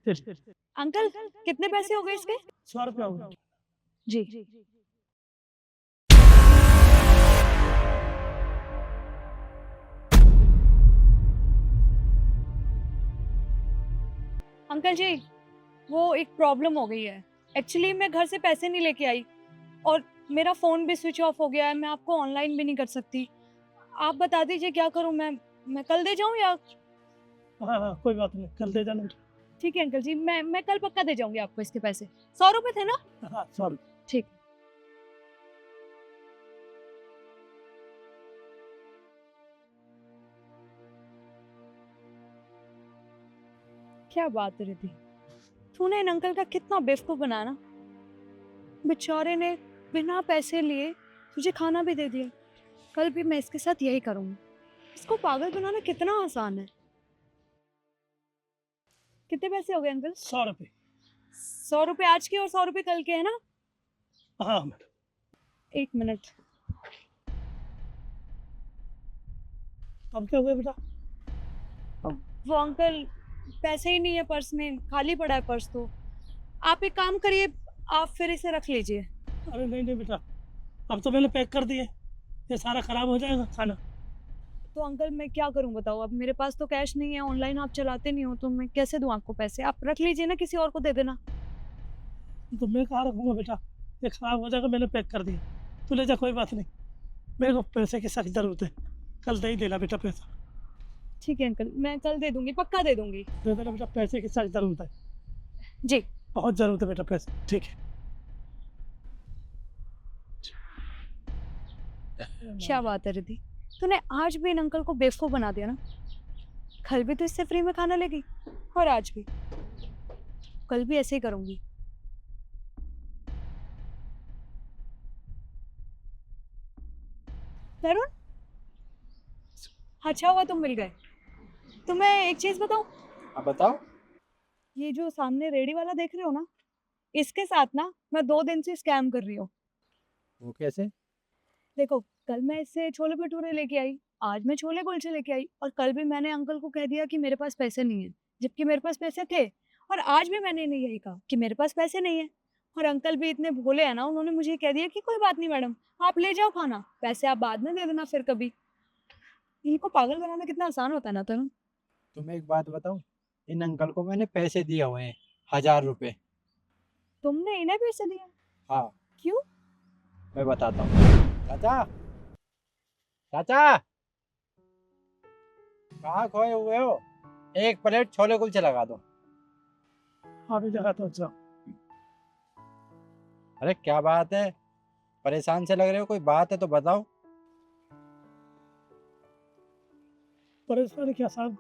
चलिए। अंकल कितने पैसे हो गए इसके? 100 रुपया होगा। जी। अंकल जी, वो एक प्रॉब्लम हो गई है। एक्चुअली मैं घर से पैसे नहीं लेके आई और मेरा फ़ोन भी स्विच ऑफ हो गया है। मैं आपको ऑनलाइन भी नहीं कर सकती। आप बता दीजिए क्या करूँ मैं कल दे जाऊँ या? हाँ हाँ, कोई बात नहीं, कल दे जाना। ठीक है अंकल जी, मैं कल पक्का दे जाऊँगी आपको इसके पैसे। 100 रुपए थे ना? हाँ, 100 रुपये। ठीक। क्या बात है रिद्धि, तूने इन अंकल का कितना बेवकूफ़ बनाया ना। बेचारे ने बिना पैसे लिए तुझे खाना भी दे दिया। कल भी मैं इसके साथ यही करूँगी। इसको पागल बनाना कितना आसान है। कितने पैसे हो गए अंकल? 100 रुपये। 100 रुपए आज के और 100 रुपए कल के है ना? हाँ मैडम। 1 मिनट। अब क्या हुआ बेटा? वो अंकल पैसे ही नहीं है पर्स में, खाली पड़ा है पर्स तो। आप एक काम करिए, आप फिर इसे रख लीजिए। अरे नहीं नहीं बेटा, अब तो मैंने पैक कर दिए, ये सारा खराब हो जाएगा खाना। तो अंकल मैं क्या करूं बताओ, अब मेरे पास तो कैश नहीं है, ऑनलाइन आप चलाते नहीं हो तो मैं कैसे दूं आपको पैसे? आप रख लीजिए ना, किसी और को दे देना। तो मैं कहाँ रखूँगा बेटा, ये खराब हो जाएगा, मैंने पैक कर दिया। तू ले जा, कोई बात नहीं। मेरे को पैसे की सख्त ज़रूरत है, कल दे ही देना बेटा पैसा। ठीक है अंकल, मैं कल दे दूंगी, पक्का दे दूंगी। दे देना बेटा, पैसे की सख्त ज़रूरत है, जी। बहुत ज़रूरत है बेटा पैसे। ठीक है। क्या बात है रिद्धि, तूने आज भी इन अंकल को बेवकूफ बना दिया ना। कल भी तो इससे फ्री में खाना लेगी और आज भी। कल भी ऐसे ही करूंगी। तरुण, अच्छा हुआ तुम मिल गए। तुम्हें एक चीज बताऊं, आप बताओ। ये जो सामने रेडी वाला देख रहे हो ना, इसके साथ ना मैं 2 दिन से स्कैम कर रही हूँ। वो कैसे? देखो, कल मैं इससे छोले भटूरे लेके आई, आज मैं छोले कुलचे लेके आई और कल भी मैंने अंकल को कह दिया कि मेरे पास पैसे नहीं है, जबकि मेरे पास पैसे थे। और आज भी मैंने इन्हें यही कहा कि मेरे पास पैसे नहीं है। और अंकल भी इतने भोले हैं ना, उन्होंने मुझे कह दिया कि कोई बात नहीं मैडम, आप ले जाओ खाना, पैसे आप बाद में दे देना फिर कभी। इनको पागल बनाना कितना आसान होता है ना तरुण। तुम्हें एक बात बताऊं, इन अंकल को मैंने पैसे दिए हुए हैं, 1000 रुपए। तुमने इन्हें पैसे दिए? हाँ, क्यों? मैं बताता हूँ। चाचा, चाचा, कहाँ खोए हुए हो? एक प्लेट छोले कुलचे लगा दो। हाँ भी लगा तो अच्छा। अरे क्या बात है, परेशान से लग रहे हो, कोई बात है तो बताओ। परेशानी क्या साहब,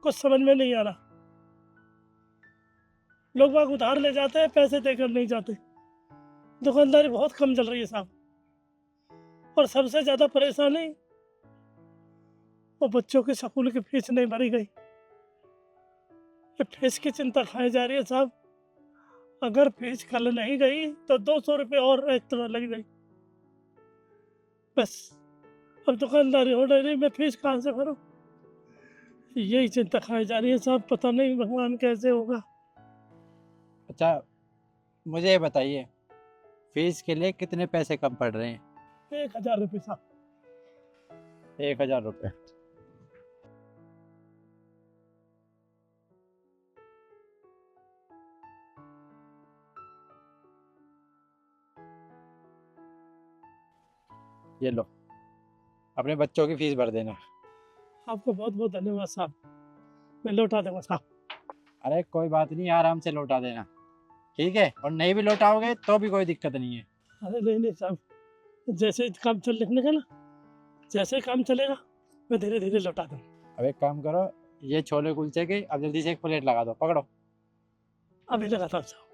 कुछ समझ में नहीं आ रहा। लोग बाग उधार ले जाते हैं, पैसे देकर नहीं जाते। दुकानदारी बहुत कम चल रही है साहब। और सबसे ज़्यादा परेशानी, वो बच्चों की स्कूल की फीस नहीं भरी गई। ये फीस की चिंता खाई जा रही है साहब। अगर फीस कल नहीं गई तो 200 रुपये और एक्स्ट्रा लग गई। बस अब दुकानदारी हो नहीं रही, मैं फीस कहाँ से भरूं? यही चिंता खाई जा रही है साहब, पता नहीं भगवान कैसे होगा। अच्छा, मुझे ये बताइए, फीस के लिए कितने पैसे कम पड़ रहे हैं? 1000 रुपये साहब। 1000 रुपये। ये लो, अपने बच्चों की फीस भर देना। आपको बहुत बहुत धन्यवाद साहब, मैं लौटा दूंगा साहब। अरे कोई बात नहीं, आराम से लौटा देना, ठीक है? और नहीं भी लौटाओगे तो भी कोई दिक्कत नहीं है। अरे नहीं नहीं साहब, जैसे काम चल लिखने का ना, जैसे काम चलेगा मैं धीरे धीरे लौटा दूंगा। अब एक काम करो, ये छोले कुलचे की अब जल्दी से एक प्लेट लगा दो, पकड़ो। अभी लगाता हूँ साहब।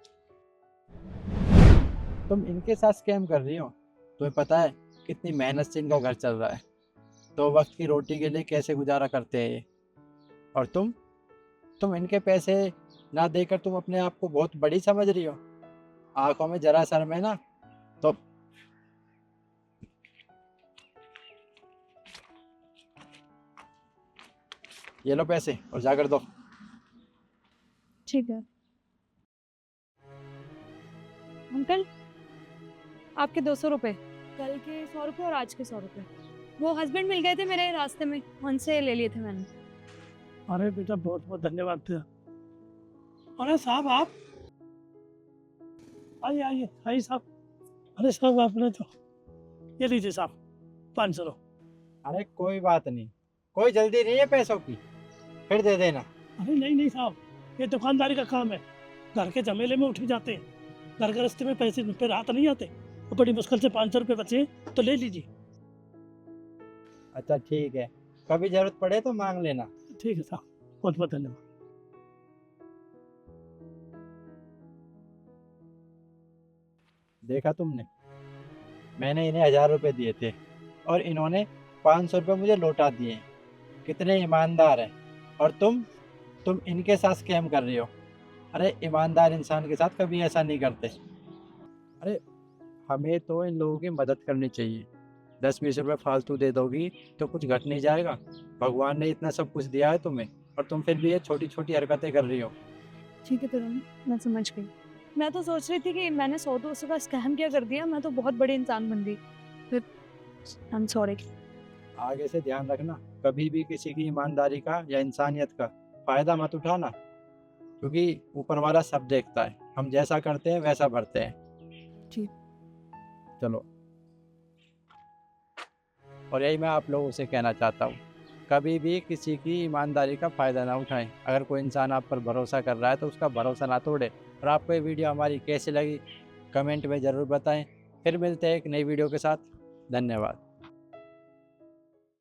तुम इनके साथ स्कैम कर रही हो, तुम्हें पता है कितनी मेहनत से इनका घर चल रहा है, 2 वक्त की रोटी के लिए कैसे गुजारा करते हैं ये। और तुम इनके पैसे ना देकर तुम अपने आप को बहुत बड़ी समझ रही हो। आंखों में जरा शर्म है ना तो ये लो पैसे और जाकर दो। ठीक है अंकल, आपके 200 रुपए, कल के 100 रुपए और आज के 100 रुपए। वो हस्बैंड मिल गए थे मेरे रास्ते में, उनसे ले लिए थे मैंने। अरे बेटा बहुत बहुत धन्यवाद तेरा। अरे साहब आप आइए आइए आइए साहब। अरे साहब आपने तो ये लीजिए साहब 500 लो। अरे कोई बात नहीं, कोई जल्दी नहीं है पैसों की, फिर दे देना। अरे नहीं नहीं साहब, ये दुकानदारी का काम है, घर के झमेले में उठे जाते हैं, घर के रास्ते में पैसे पे रात नहीं आते, तो बड़ी मुश्किल से 500 रुपये बचे तो ले लीजिए। अच्छा ठीक है, कभी जरूरत पड़े तो मांग लेना। ठीक है साहब, बहुत बहुत धन्यवाद। देखा तुमने, मैंने इन्हें 1000 रुपये दिए थे और इन्होंने 500 रुपये मुझे लौटा दिए। कितने ईमानदार हैं। और तुम इनके साथ स्कैम कर रही हो। अरे ईमानदार इंसान के साथ कभी ऐसा नहीं करते। अरे हमें तो इन लोगों की मदद करनी चाहिए। 10-20 रुपये फालतू दे दोगी तो कुछ घट नहीं जाएगा। भगवान ने इतना सब कुछ दिया है तुम्हें और तुम फिर भी ये छोटी छोटी हरकतें कर रही हो। ठीक है तरुण, मैं समझ गई। मैं तो सोच रही थी कि मैंने 100-200 का स्कैम क्या कर दिया, मैं तो बहुत बड़ी इंसान बन गई। फिर आई एम सॉरी। आगे से ध्यान रखना, कभी भी किसी की ईमानदारी का या इंसानियत का फ़ायदा मत उठाना, क्योंकि ऊपर वाला सब देखता है। हम जैसा करते हैं वैसा भरते हैं। ठीक। चलो, और यही मैं आप लोगों से कहना चाहता हूँ, कभी भी किसी की ईमानदारी का फ़ायदा ना उठाएं। अगर कोई इंसान आप पर भरोसा कर रहा है तो उसका भरोसा ना तोड़े। और आपको ये वीडियो हमारी कैसी लगी कमेंट में ज़रूर बताएं। फिर मिलते हैं एक नई वीडियो के साथ। धन्यवाद।